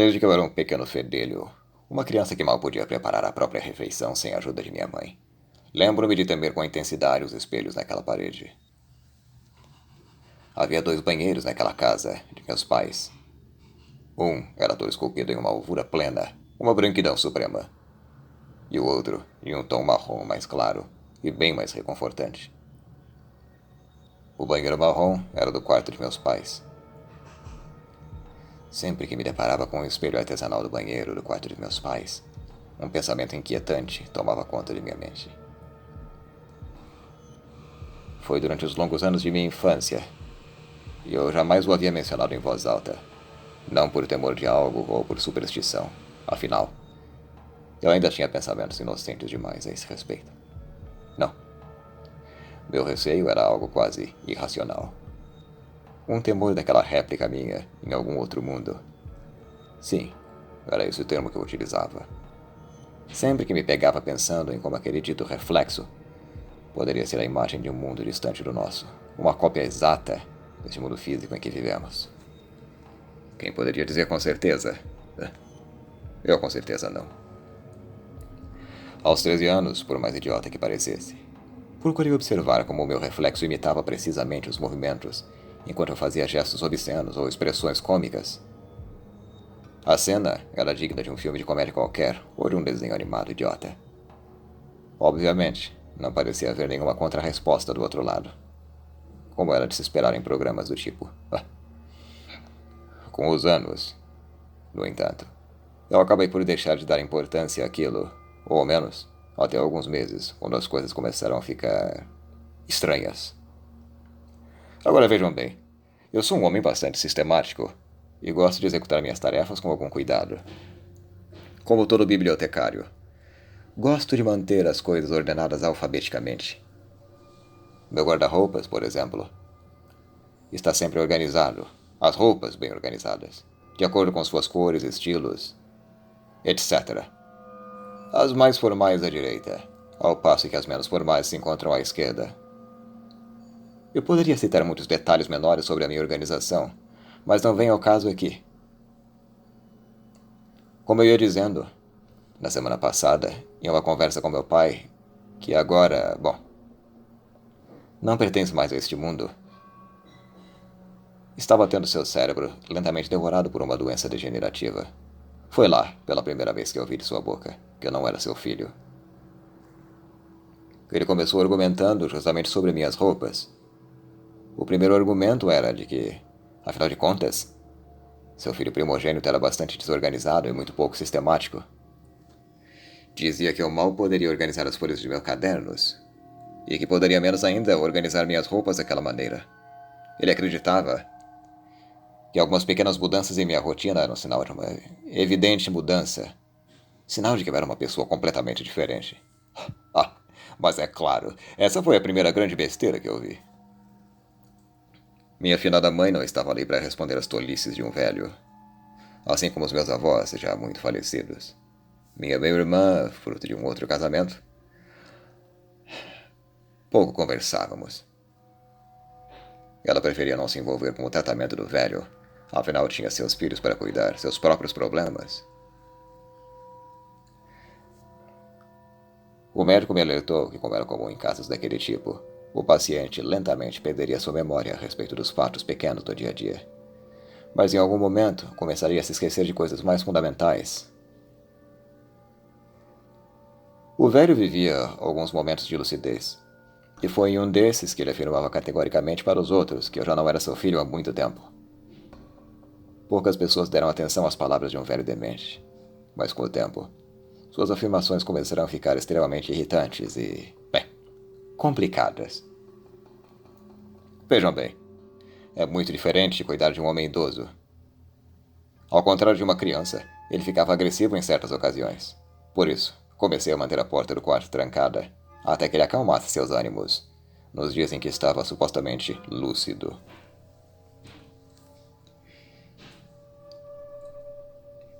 Desde que eu era um pequeno fedelho, uma criança que mal podia preparar a própria refeição sem a ajuda de minha mãe. Lembro-me de temer com intensidade os espelhos naquela parede. Havia dois banheiros naquela casa de meus pais. Um era todo esculpido em uma alvura plena, uma branquidão suprema. E o outro em um tom marrom mais claro e bem mais reconfortante. O banheiro marrom era do quarto de meus pais. Sempre que me deparava com o espelho artesanal do banheiro do quarto de meus pais, um pensamento inquietante tomava conta de minha mente. Foi durante os longos anos de minha infância, e eu jamais o havia mencionado em voz alta, não por temor de algo ou por superstição. Afinal, eu ainda tinha pensamentos inocentes demais a esse respeito. Não. Meu receio era algo quase irracional. Um temor daquela réplica minha em algum outro mundo. Sim, era esse o termo que eu utilizava. Sempre que me pegava pensando em como aquele dito reflexo poderia ser a imagem de um mundo distante do nosso, uma cópia exata deste mundo físico em que vivemos. Quem poderia dizer com certeza? Eu com certeza não. Aos 13 anos, por mais idiota que parecesse, procurei observar como o meu reflexo imitava precisamente os movimentos, enquanto eu fazia gestos obscenos ou expressões cômicas. A cena era digna de um filme de comédia qualquer ou de um desenho animado idiota. Obviamente, não parecia haver nenhuma contrarresposta do outro lado, como era de se esperar em programas do tipo. Com os anos, no entanto, eu acabei por deixar de dar importância àquilo, ou ao menos, até alguns meses, quando as coisas começaram a ficar estranhas. Agora vejam bem, eu sou um homem bastante sistemático e gosto de executar minhas tarefas com algum cuidado. Como todo bibliotecário, gosto de manter as coisas ordenadas alfabeticamente. Meu guarda-roupas, por exemplo, está sempre organizado, as roupas bem organizadas, de acordo com suas cores, estilos, etc. As mais formais à direita, ao passo que as menos formais se encontram à esquerda. Eu poderia citar muitos detalhes menores sobre a minha organização, mas não vem ao caso aqui. Como eu ia dizendo, na semana passada, em uma conversa com meu pai, que agora, bom, não pertence mais a este mundo, estava tendo seu cérebro lentamente devorado por uma doença degenerativa. Foi lá, pela primeira vez que eu ouvi de sua boca, que eu não era seu filho. Ele começou argumentando justamente sobre minhas roupas. O primeiro argumento era de que, afinal de contas, seu filho primogênito era bastante desorganizado e muito pouco sistemático. Dizia que eu mal poderia organizar as folhas de meus cadernos, e que poderia menos ainda organizar minhas roupas daquela maneira. Ele acreditava que algumas pequenas mudanças em minha rotina eram sinal de uma evidente mudança, sinal de que eu era uma pessoa completamente diferente. Ah, mas é claro, essa foi a primeira grande besteira que eu vi. Minha finada mãe não estava ali para responder às tolices de um velho, assim como os meus avós, já muito falecidos. Minha meia-irmã, fruto de um outro casamento. Pouco conversávamos. Ela preferia não se envolver com o tratamento do velho, afinal tinha seus filhos para cuidar, seus próprios problemas. O médico me alertou que, como era comum em casos daquele tipo, o paciente lentamente perderia sua memória a respeito dos fatos pequenos do dia a dia. Mas em algum momento começaria a se esquecer de coisas mais fundamentais. O velho vivia alguns momentos de lucidez, e foi em um desses que ele afirmava categoricamente para os outros que eu já não era seu filho há muito tempo. Poucas pessoas deram atenção às palavras de um velho demente, mas com o tempo, suas afirmações começaram a ficar extremamente irritantes e, bem, complicadas. Vejam bem, é muito diferente de cuidar de um homem idoso. Ao contrário de uma criança, ele ficava agressivo em certas ocasiões. Por isso, comecei a manter a porta do quarto trancada, até que ele acalmasse seus ânimos, nos dias em que estava supostamente lúcido.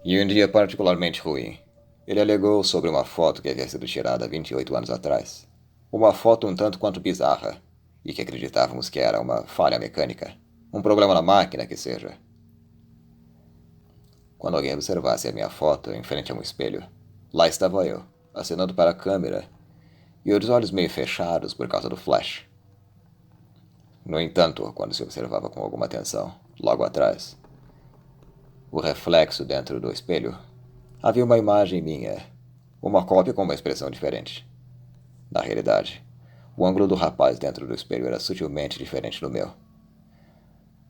E um dia particularmente ruim, ele alegou sobre uma foto que havia sido tirada 28 anos atrás. Uma foto um tanto quanto bizarra, e que acreditávamos que era uma falha mecânica, um problema na máquina que seja. quando alguém observasse a minha foto em frente a um espelho. Lá estava eu, acenando para a câmera, e os olhos meio fechados por causa do flash. No entanto, quando se observava com alguma atenção, logo atrás, o reflexo dentro do espelho, havia uma imagem minha, uma cópia com uma expressão diferente. Na realidade, o ângulo do rapaz dentro do espelho era sutilmente diferente do meu.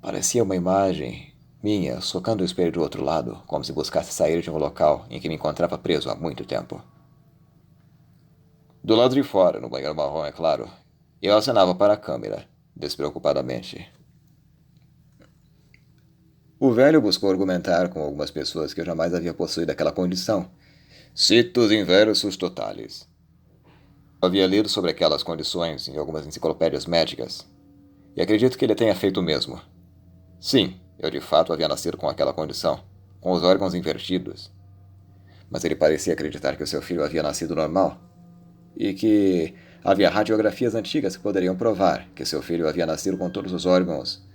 Parecia uma imagem minha socando o espelho do outro lado, como se buscasse sair de um local em que me encontrava preso há muito tempo. Do lado de fora, no banheiro marrom, é claro, eu acenava para a câmera, despreocupadamente. O velho buscou argumentar com algumas pessoas que eu jamais havia possuído aquela condição. Citos inversus totalis. Eu havia lido sobre aquelas condições em algumas enciclopédias médicas, e acredito que ele tenha feito o mesmo. Sim, eu de fato havia nascido com aquela condição, com os órgãos invertidos. Mas ele parecia acreditar que o seu filho havia nascido normal, e que havia radiografias antigas que poderiam provar que seu filho havia nascido com todos os órgãos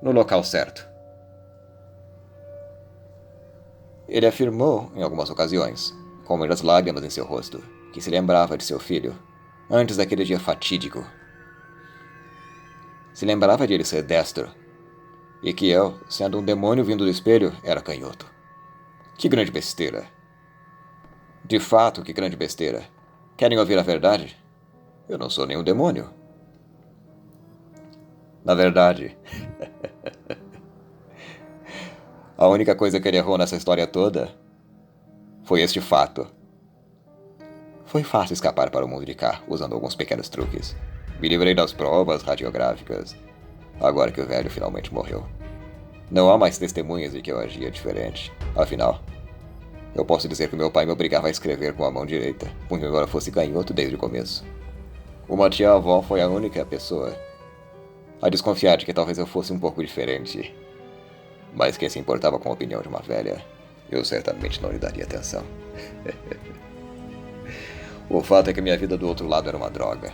no local certo. Ele afirmou, em algumas ocasiões, com muitas lágrimas em seu rosto, que se lembrava de seu filho, antes daquele dia fatídico. Se lembrava de ele ser destro, e que eu, sendo um demônio vindo do espelho, era canhoto. Que grande besteira! De fato, que grande besteira! Querem ouvir a verdade? Eu não sou nenhum demônio. Na verdade, a única coisa que ele errou nessa história toda foi este fato. Foi fácil escapar para o mundo de cá, usando alguns pequenos truques. Me livrei das provas radiográficas, agora que o velho finalmente morreu. Não há mais testemunhas de que eu agia diferente. Afinal, eu posso dizer que meu pai me obrigava a escrever com a mão direita, muito embora fosse canhoto desde o começo. Uma tia-avó foi a única pessoa a desconfiar de que talvez eu fosse um pouco diferente. Mas quem se importava com a opinião de uma velha, eu certamente não lhe daria atenção. O fato é que minha vida do outro lado era uma droga.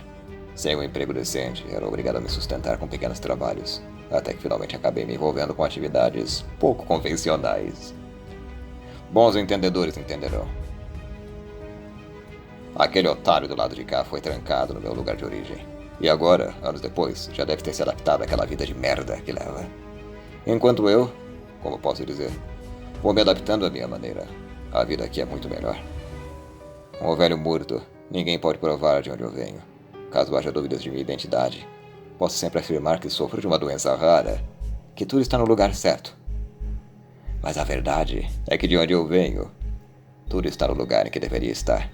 Sem um emprego decente, era obrigado a me sustentar com pequenos trabalhos, até que finalmente acabei me envolvendo com atividades pouco convencionais. Bons entendedores entenderão. Aquele otário do lado de cá foi trancado no meu lugar de origem. E agora, anos depois, já deve ter se adaptado àquela vida de merda que leva. Enquanto eu, como posso dizer, vou me adaptando à minha maneira. A vida aqui é muito melhor. Um velho morto, ninguém pode provar de onde eu venho. Caso haja dúvidas de minha identidade, posso sempre afirmar que sofro de uma doença rara, que tudo está no lugar certo. Mas a verdade é que de onde eu venho, tudo está no lugar em que deveria estar.